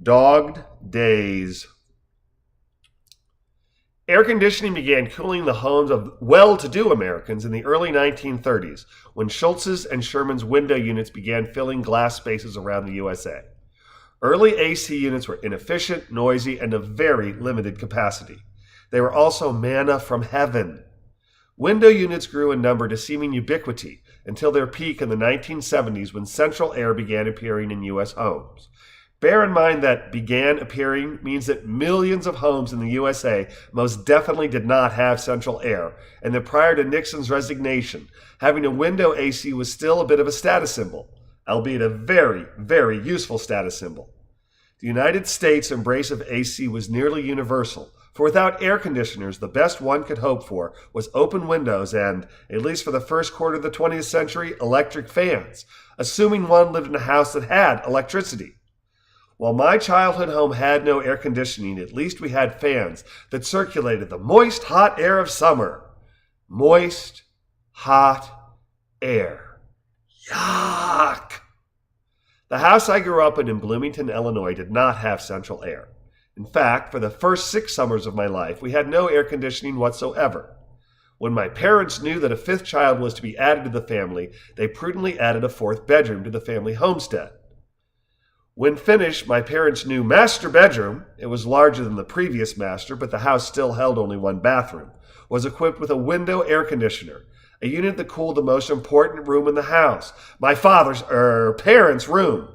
Dogged Daze. Air conditioning began cooling the homes of well-to-do Americans in the early 1930s when Schultz's and Sherman's window units began filling glass spaces around the USA. Early AC units were inefficient, noisy, and of very limited capacity. They were also manna from heaven. Window units grew in number to seeming ubiquity until their peak in the 1970s when central air began appearing in U.S. homes. Bear in mind that began appearing means that millions of homes in the USA most definitely did not have central air, and that prior to Nixon's resignation, having a window AC was still a bit of a status symbol, albeit a very, very useful status symbol. The United States' embrace of AC was nearly universal, for without air conditioners, the best one could hope for was open windows and, at least for the first quarter of the 20th century, electric fans, assuming one lived in a house that had electricity. While my childhood home had no air conditioning, at least we had fans that circulated the moist, hot air of summer. Moist, hot air. Yuck! The house I grew up in Bloomington, Illinois, did not have central air. In fact, for the first 6 summers of my life, we had no air conditioning whatsoever. When my parents knew that a 5th child was to be added to the family, they prudently added a 4th bedroom to the family homestead. When finished, my parents' new master bedroom, it was larger than the previous master, but the house still held only 1 bathroom, was equipped with a window air conditioner, a unit that cooled the most important room in the house, my parents' room.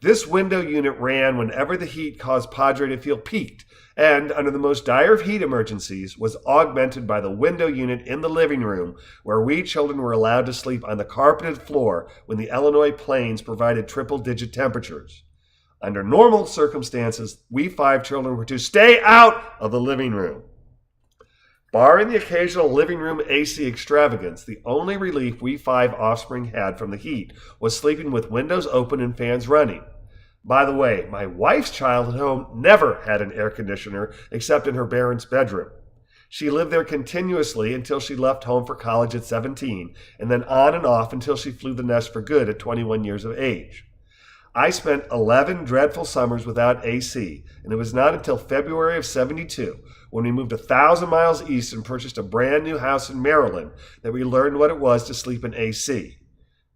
This window unit ran whenever the heat caused Padre to feel peaked, and, under the most dire of heat emergencies, was augmented by the window unit in the living room, where we children were allowed to sleep on the carpeted floor when the Illinois plains provided triple-digit temperatures. Under normal circumstances, we 5 children were to stay out of the living room. Barring the occasional living room AC extravagance, the only relief we 5 offspring had from the heat was sleeping with windows open and fans running. By the way, my wife's childhood home never had an air conditioner except in her parents' bedroom. She lived there continuously until she left home for college at 17, and then on and off until she flew the nest for good at 21 years of age. I spent 11 dreadful summers without AC, and it was not until February of 72, when we moved 1,000 miles east and purchased a brand new house in Maryland, that we learned what it was to sleep in AC.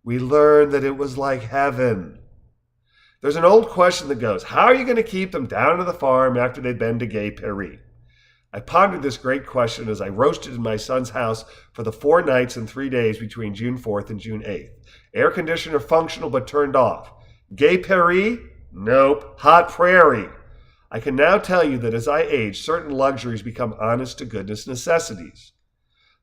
We learned that it was like heaven. There's an old question that goes, how are you going to keep them down to the farm after they've been to Gay Paris? I pondered this great question as I roasted in my son's house for the 4 nights and 3 days between June 4th and June 8th. Air conditioner functional but turned off. Gay Paris? Nope. Hot prairie. I can now tell you that as I age, certain luxuries become honest-to-goodness necessities.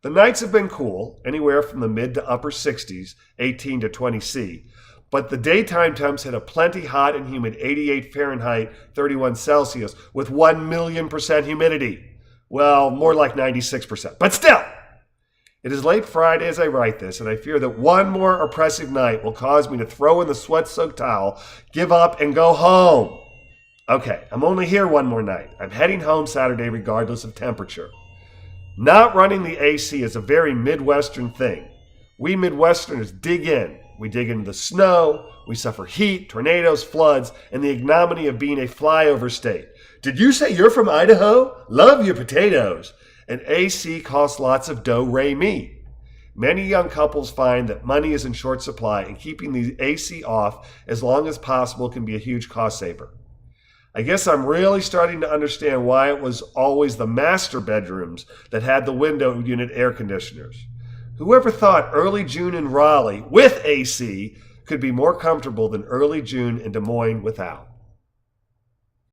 The nights have been cool, anywhere from the mid to upper 60s, 18 to 20 C, but the daytime temps hit a plenty hot and humid 88 Fahrenheit, 31 Celsius, with 1,000,000% humidity. Well, more like 96%, but still! It is late Friday as I write this, and I fear that one more oppressive night will cause me to throw in the sweat-soaked towel, give up, and go home. Okay, I'm only here one more night. I'm heading home Saturday regardless of temperature. Not running the AC is a very Midwestern thing. We Midwesterners dig in. We dig into the snow, we suffer heat, tornadoes, floods, and the ignominy of being a flyover state. Did you say you're from Idaho? Love your potatoes. And AC costs lots of do-re-mi. Many young couples find that money is in short supply, and keeping the AC off as long as possible can be a huge cost saver. I guess I'm really starting to understand why it was always the master bedrooms that had the window unit air conditioners. Whoever thought early June in Raleigh with AC could be more comfortable than early June in Des Moines without?